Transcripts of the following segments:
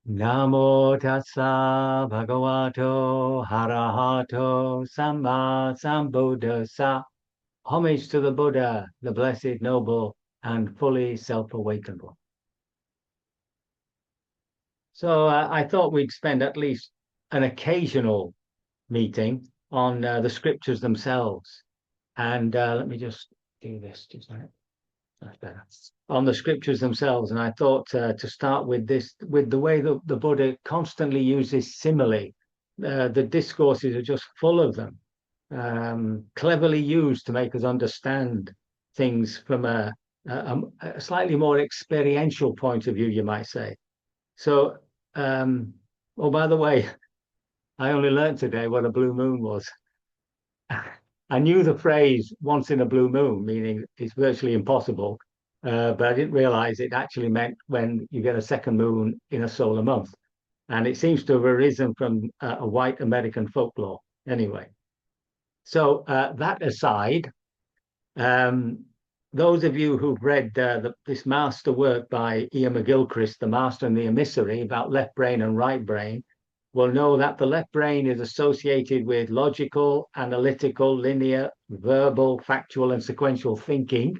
Namo tassa bhagavato harahato samma sambuddhassa. Homage to the Buddha, the blessed, noble, and fully self-awakened one. So I thought we'd spend at least an occasional meeting on the scriptures themselves. And let me just do this just a minute. That's better. On the scriptures themselves. And I thought to start with this, with the way that the Buddha constantly uses simile. The discourses are just full of them, cleverly used to make us understand things from a slightly more experiential point of view, you might say. So, oh, by the way, I only learned today what a blue moon was. I knew the phrase once in a blue moon, meaning it's virtually impossible, but I didn't realize it actually meant when you get a second moon in a solar month. And it seems to have arisen from a white American folklore. Anyway, so that aside, um, those of you who've read this master work by Ian McGilchrist, The Master and the Emissary, about left brain and right brain, will know that the left brain is associated with logical, analytical, linear, verbal, factual, and sequential thinking,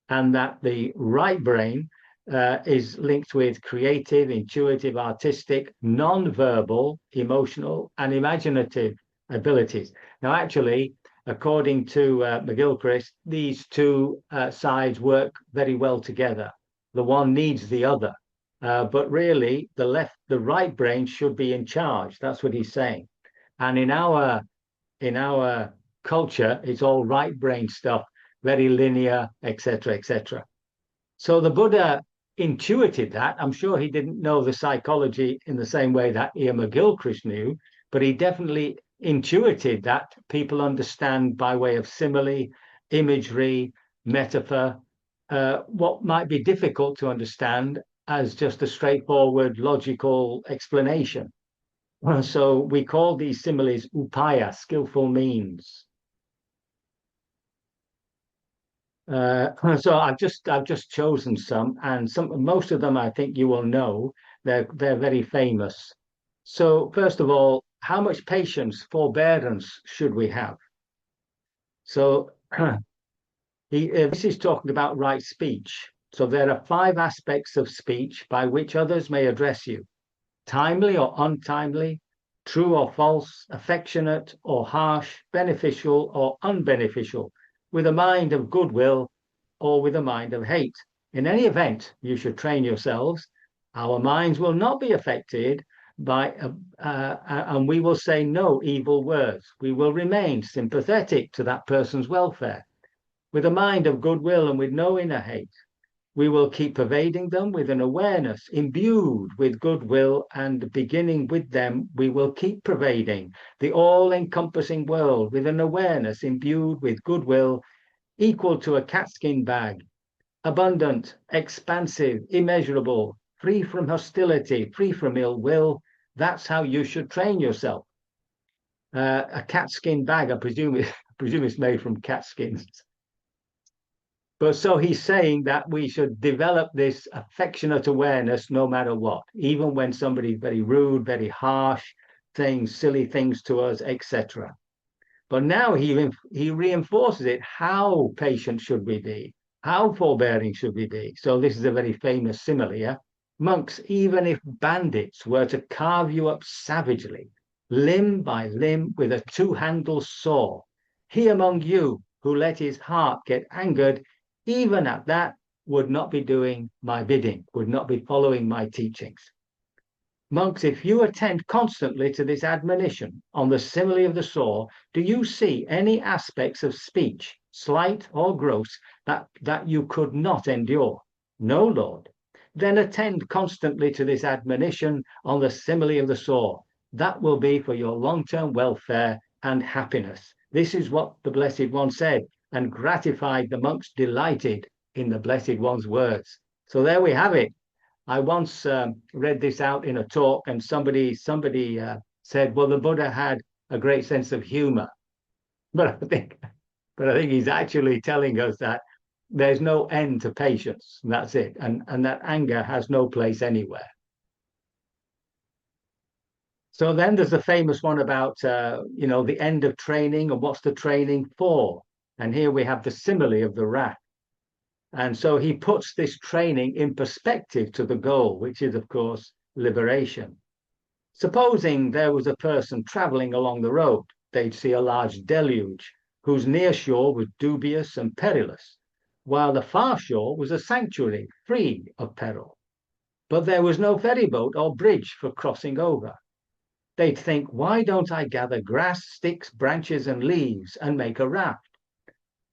and that the right brain is linked with creative, intuitive, artistic, non-verbal, emotional, and imaginative abilities. Now, actually, according to McGilchrist, these two sides work very well together. The one needs the other. But really, the right brain should be in charge. That's what he's saying. And in our culture, it's all right brain stuff, very linear, etc., etc. So the Buddha intuited that. I'm sure he didn't know the psychology in the same way that Ian McGilchrist knew, but he definitely intuited that people understand by way of simile, imagery, metaphor, what might be difficult to understand as just a straightforward logical explanation. So we call these similes upaya, skillful means. So I've just chosen some, and most of them I think you will know. They're very famous. So first of all, how much patience, forbearance should we have? So this is talking about right speech. So there are 5 aspects of speech by which others may address you: timely or untimely, true or false, affectionate or harsh, beneficial or unbeneficial, with a mind of goodwill or with a mind of hate. In any event, you should train yourselves. Our minds will not be affected by, and we will say no evil words. We will remain sympathetic to that person's welfare, with a mind of goodwill and with no inner hate. We will keep pervading them with an awareness imbued with goodwill, and beginning with them, we will keep pervading the all-encompassing world with an awareness imbued with goodwill equal to a catskin bag, abundant, expansive, immeasurable, free from hostility, free from ill will. That's how you should train yourself. A catskin bag, I presume, I presume it's made from catskins. But so he's saying that we should develop this affectionate awareness no matter what, even when somebody's very rude, very harsh, saying silly things to us, etc. But now he reinforces it. How patient should we be? How forbearing should we be? So this is a very famous simile. Yeah? Monks, even if bandits were to carve you up savagely, limb by limb with a two-handled saw, he among you who let his heart get angered, even at that, would not be doing my bidding, would not be following my teachings. Monks, if you attend constantly to this admonition on the simile of the saw, do you see any aspects of speech, slight or gross, that you could not endure? No, Lord. Then attend constantly to this admonition on the simile of the saw. That will be for your long-term welfare and happiness. This is what the Blessed One said, and gratified the monks delighted in the Blessed One's words. So there we have it. I once read this out in a talk, and somebody said, "Well, the Buddha had a great sense of humor," but I think he's actually telling us that there's no end to patience. And that's it, and that anger has no place anywhere. So then there's the famous one about, the end of training and what's the training for? And here we have the simile of the rat. And so he puts this training in perspective to the goal, which is, of course, liberation. Supposing there was a person traveling along the road, they'd see a large deluge whose near shore was dubious and perilous, while the far shore was a sanctuary free of peril. But there was no ferry boat or bridge for crossing over. They'd think, why don't I gather grass, sticks, branches, and leaves and make a raft?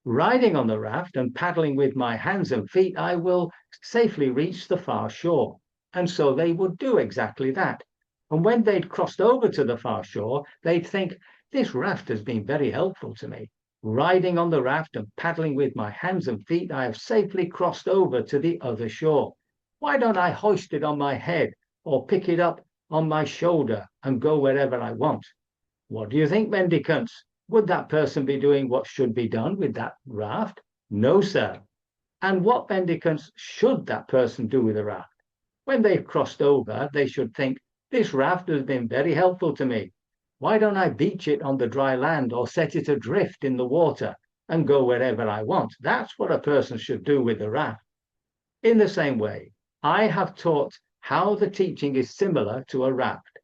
Riding on the raft and paddling with my hands and feet, I will safely reach the far shore. And so they would do exactly that. And when they'd crossed over to the far shore, they'd think, this raft has been very helpful to me. Riding on the raft and paddling with my hands and feet, I have safely crossed over to the other shore. Why don't I hoist it on my head or pick it up on my shoulder and go wherever I want? What do you think, mendicants? Would that person be doing what should be done with that raft? No, sir. And what mendicants should that person do with the raft? When they've crossed over, they should think, this raft has been very helpful to me. Why don't I beach it on the dry land or set it adrift in the water and go wherever I want? That's what a person should do with the raft. In the same way, I have taught how the teaching is similar to a raft.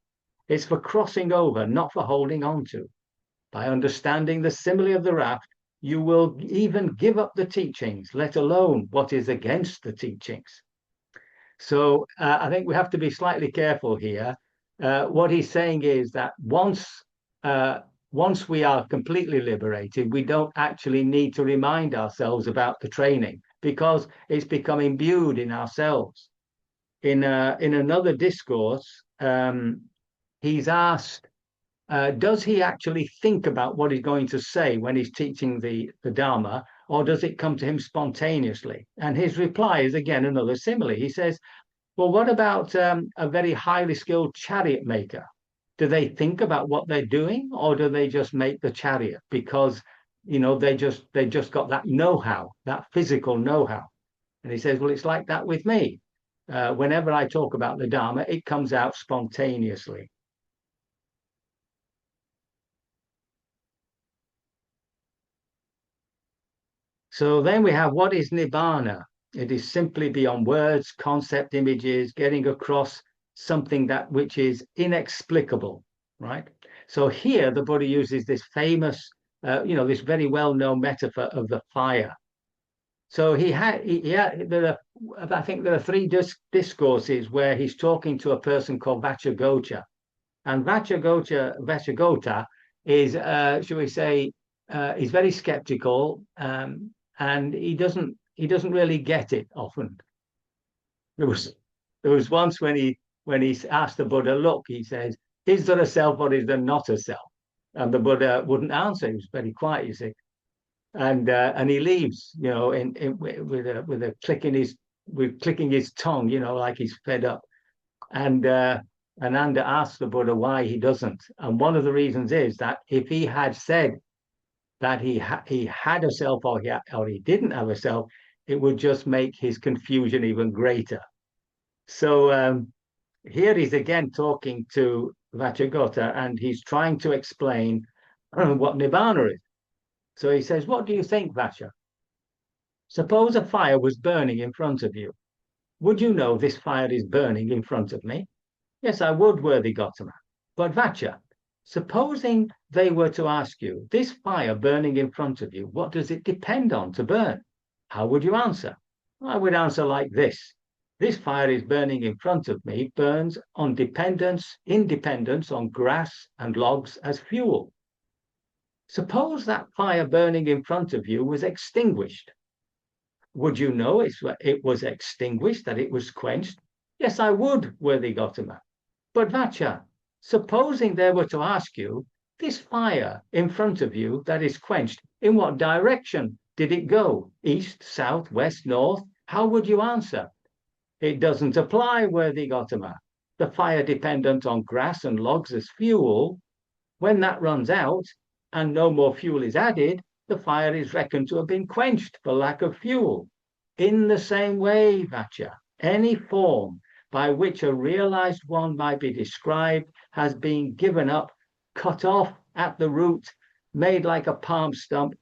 It's for crossing over, not for holding on to. By understanding the simile of the raft, you will even give up the teachings, let alone what is against the teachings. So I think we have to be slightly careful here. What he's saying is that once we are completely liberated, we don't actually need to remind ourselves about the training because it's become imbued in ourselves. In another discourse, he's asked, does he actually think about what he's going to say when he's teaching the Dharma, or does it come to him spontaneously? And his reply is again another simile. He says, well, what about a very highly skilled chariot maker? Do they think about what they're doing, or do they just make the chariot because they just got that know-how, that physical know-how? And he says, well, it's like that with me. Whenever I talk about the Dharma, it comes out spontaneously. So then we have, what is Nibbana? It is simply beyond words, concept, images, getting across something that which is inexplicable, right? So here the Buddha uses this famous, this very well-known metaphor of the fire. So I think there are three discourses where he's talking to a person called Vacchagocha. And Vacchagocha is, shall we say, he's very skeptical, and he doesn't really get it often. There was once when he asked the Buddha, look, he says, is there a self or is there not a self? And the Buddha wouldn't answer. He was very quiet, you see, and he leaves, with a clicking his tongue, like he's fed up. And Ananda asks the Buddha why he doesn't, and one of the reasons is that if he had said that he had a self or he didn't have a self, it would just make his confusion even greater. So here he's again talking to Vacchagotta, and he's trying to explain what Nibbana is. So he says, what do you think, Vacha? Suppose a fire was burning in front of you. Would you know this fire is burning in front of me? Yes, I would, worthy Gautama. But Vacha, supposing they were to ask you, this fire burning in front of you, what does it depend on to burn? How would you answer? I would answer like this. This fire is burning in front of me, burns on independence on grass and logs as fuel. Suppose that fire burning in front of you was extinguished. Would you know it was extinguished, that it was quenched? Yes, I would, worthy Gautama. But Vacha, supposing they were to ask you, this fire in front of you that is quenched, in what direction did it go? East, south, west, north? How would you answer? It doesn't apply, worthy Gautama. The fire dependent on grass and logs as fuel, when that runs out and no more fuel is added, the fire is reckoned to have been quenched for lack of fuel. In the same way, Vacha, any form by which a realized one might be described, has been given up, cut off at the root, made like a palm stump,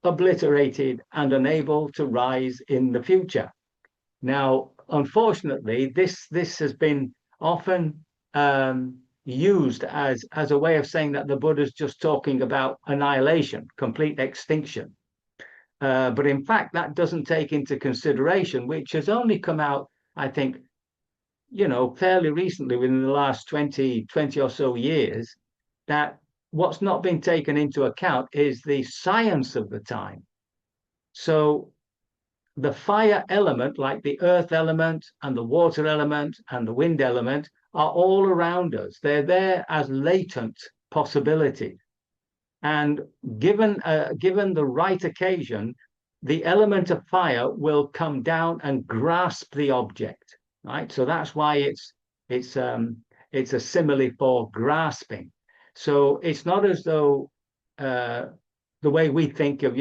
obliterated, and unable to rise in the future. Now, unfortunately, this has been often used as a way of saying that the Buddha's just talking about annihilation, complete extinction. But in fact, that doesn't take into consideration, which has only come out, I think, fairly recently, within the last 20 or so years, that what's not been taken into account is the science of the time. So the fire element, like the earth element and the water element and the wind element, are all around us. They're there as latent possibilities. And given the right occasion, the element of fire will come down and grasp the object, right? So that's why it's a simile for grasping. So it's not as though the way we think of,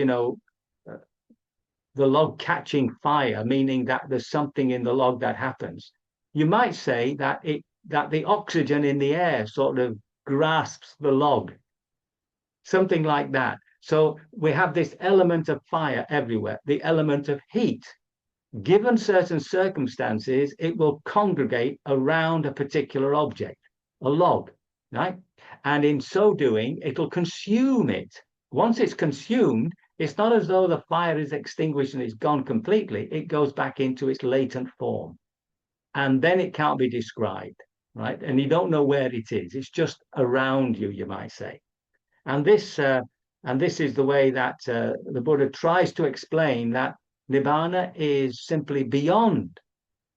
the log catching fire, meaning that there's something in the log that happens. You might say that the oxygen in the air sort of grasps the log, something like that. So we have this element of fire everywhere, the element of heat. Given certain circumstances, it will congregate around a particular object, a log, right? And in so doing, it'll consume it. Once it's consumed, it's not as though the fire is extinguished and it's gone completely. It goes back into its latent form. And then it can't be described, right? And you don't know where it is. It's just around you, you might say. And this is the way that the Buddha tries to explain that Nibbana is simply beyond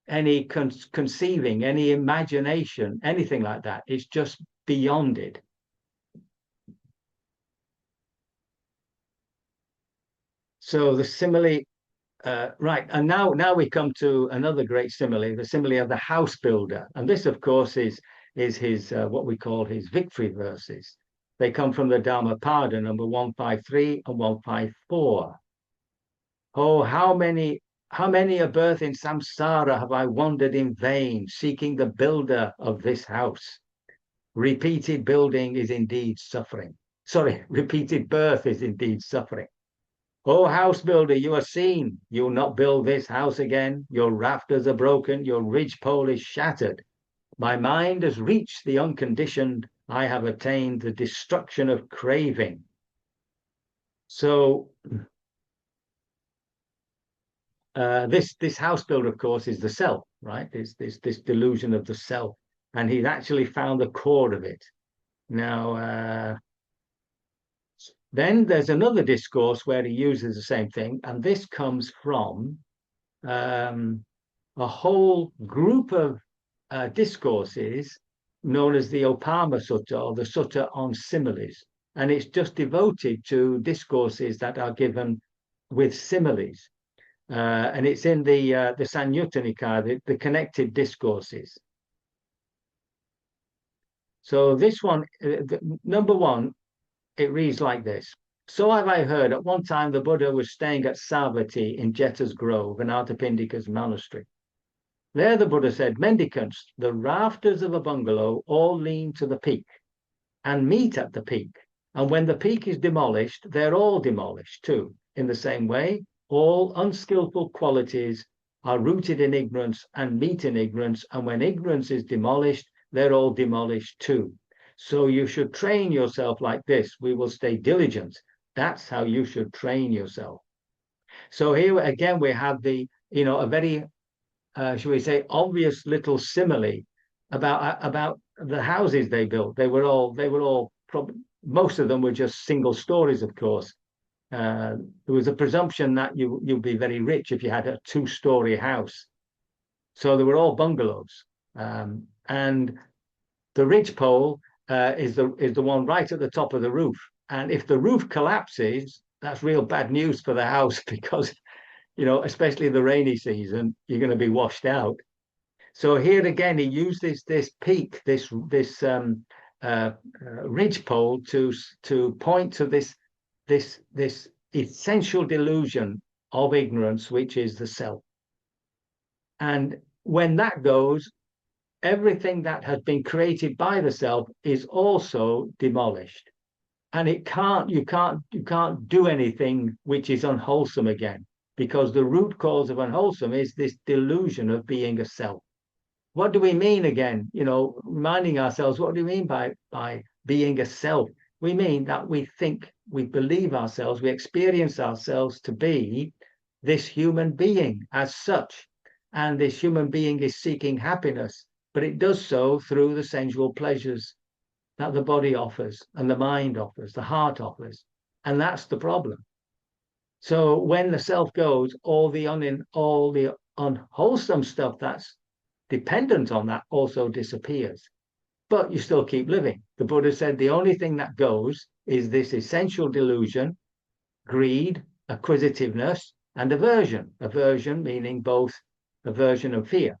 any conceiving, any imagination, anything like that. It's just beyond it. So the simile, right, and now we come to another great simile, the simile of the house builder. And this, of course, is his what we call his victory verses. They come from the Dhammapada, number 153 and 154. Oh, how many a birth in samsara have I wandered in vain, seeking the builder of this house. Repeated building is indeed suffering. Sorry, repeated birth is indeed suffering. Oh, house builder, you are seen. You'll not build this house again. Your rafters are broken. Your ridgepole is shattered. My mind has reached the unconditioned. I have attained the destruction of craving. So this house builder, of course, is the self, right? This delusion of the self. And he's actually found the core of it. Now, then there's another discourse where he uses the same thing, and this comes from a whole group of discourses known as the Opama Sutta, or the Sutta on Similes. And it's just devoted to discourses that are given with similes. And it's in the Sanyutta Nikaya, the connected discourses. So this one, number one, it reads like this. So have I heard, at one time the Buddha was staying at Savatthi in Jeta's Grove, an Anathapindika's monastery. There the Buddha said, mendicants, the rafters of a bungalow all lean to the peak and meet at the peak. And when the peak is demolished, they're all demolished too. In the same way, all unskillful qualities are rooted in ignorance and meet in ignorance. And when ignorance is demolished, they're all demolished too. So you should train yourself like this. We will stay diligent. That's how you should train yourself. So here again, we have a very, shall we say, obvious little simile about the houses they built. They were all most of them were just single stories, of course. There was a presumption that you'd be very rich if you had a 2-story house. So they were all bungalows. And the ridgepole is the one right at the top of the roof. And if the roof collapses, that's real bad news for the house because, especially the rainy season, you're going to be washed out. So here again, he used this peak, this ridgepole to point to this essential delusion of ignorance, which is the self. And when that goes, everything that has been created by the self is also demolished. And you can't do anything which is unwholesome again, because the root cause of unwholesome is this delusion of being a self. What do we mean again? Reminding ourselves, what do we mean by being a self? We mean that we think, we believe ourselves, we experience ourselves to be this human being as such. And this human being is seeking happiness, but it does so through the sensual pleasures that the body offers and the mind offers, the heart offers. And that's the problem. So when the self goes, all the unwholesome stuff that's dependent on that also disappears. But you still keep living. The Buddha said the only thing that goes is this essential delusion, greed, acquisitiveness, and aversion. Aversion meaning both aversion and fear.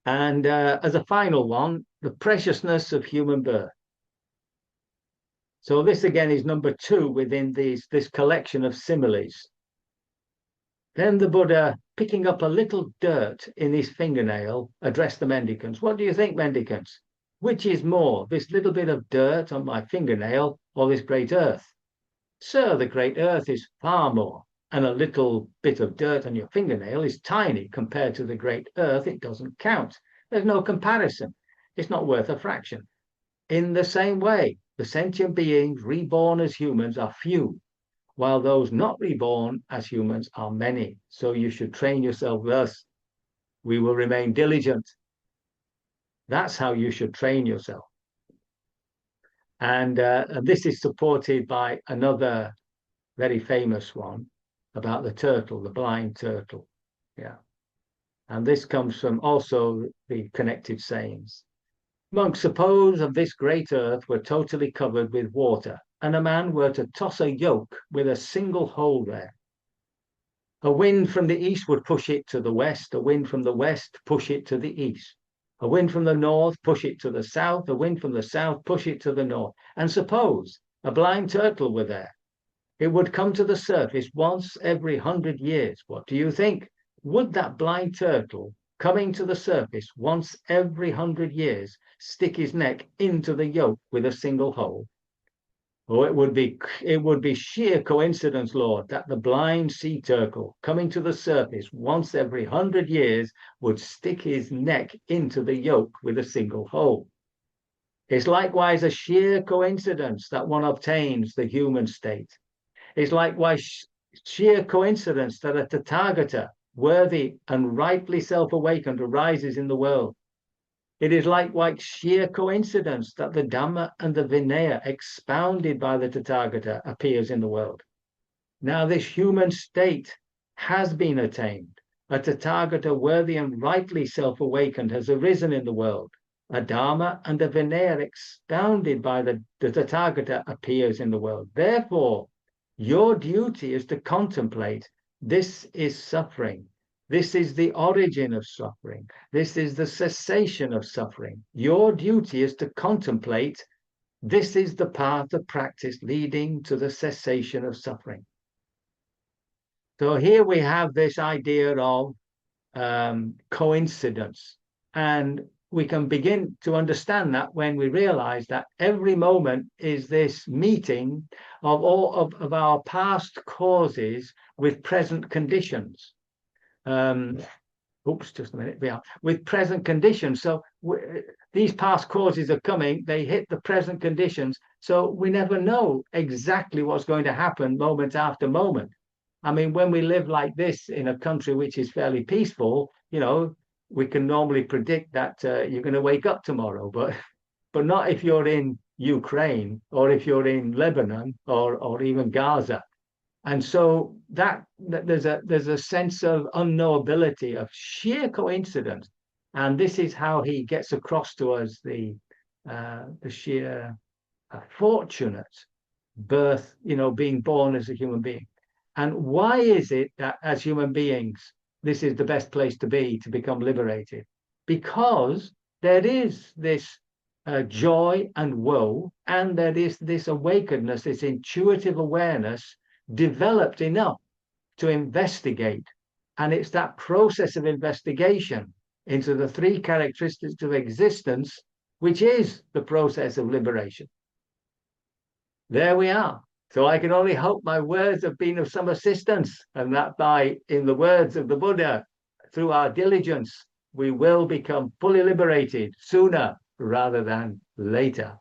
And as a final one, the preciousness of human birth. So this again is number 2 within this collection of similes. Then the Buddha, picking up a little dirt in his fingernail, addressed the mendicants. What do you think, mendicants? Which is more, this little bit of dirt on my fingernail or this great earth? Sir, the great earth is far more, and a little bit of dirt on your fingernail is tiny compared to the great earth. It doesn't count. There's no comparison. It's not worth a fraction. In the same way, the sentient beings reborn as humans are few, while those not reborn as humans are many. So you should train yourself thus. We will remain diligent. That's how you should train yourself. And this is supported by another very famous one about the turtle, the blind turtle. Yeah. And this comes from also the connected sayings. Monk, suppose of this great earth were totally covered with water, and a man were to toss a yoke with a single hole there. A wind from the east would push it to the west, a wind from the west push it to the east. A wind from the north push it to the south, a wind from the south push it to the north. And suppose a blind turtle were there. It would come to the surface once every 100 years. What do you think? Would that blind turtle coming to the surface once every 100 years stick his neck into the yoke with a single hole? Oh, it would be sheer coincidence, Lord, that the blind sea turtle coming to the surface once every 100 years would stick his neck into the yoke with a single hole. It's likewise a sheer coincidence that one obtains the human state. It's likewise sheer coincidence that a Tathagata, worthy and rightly self-awakened, arises in the world. It is likewise sheer coincidence that the Dhamma and the Vinaya expounded by the Tathagata appears in the world. Now this human state has been attained. A Tathagata worthy and rightly self-awakened has arisen in the world. A Dhamma and a Vinaya expounded by the Tathagata appears in the world. Therefore, your duty is to contemplate this is suffering. This is the origin of suffering. This is the cessation of suffering. Your duty is to contemplate this is the path of practice leading to the cessation of suffering. So here we have this idea of coincidence. And we can begin to understand that when we realize that every moment is this meeting of all of our past causes with present conditions. Just a minute. Yeah, with present conditions. So these past causes are coming, they hit the present conditions. So we never know exactly what's going to happen moment after moment. I mean, when we live like this in a country which is fairly peaceful, we can normally predict that you're going to wake up tomorrow, but not if you're in Ukraine or if you're in Lebanon or even Gaza. And so that there's a sense of unknowability, of sheer coincidence, and this is how he gets across to us the sheer fortunate birth, being born as a human being. And why is it that as human beings, this is the best place to be to become liberated? Because there is this joy and woe, and there is this awakenedness, this intuitive awareness developed enough to investigate. And it's that process of investigation into the three characteristics of existence, which is the process of liberation. There we are. So I can only hope my words have been of some assistance, and that by, in the words of the Buddha, through our diligence, we will become fully liberated sooner rather than later.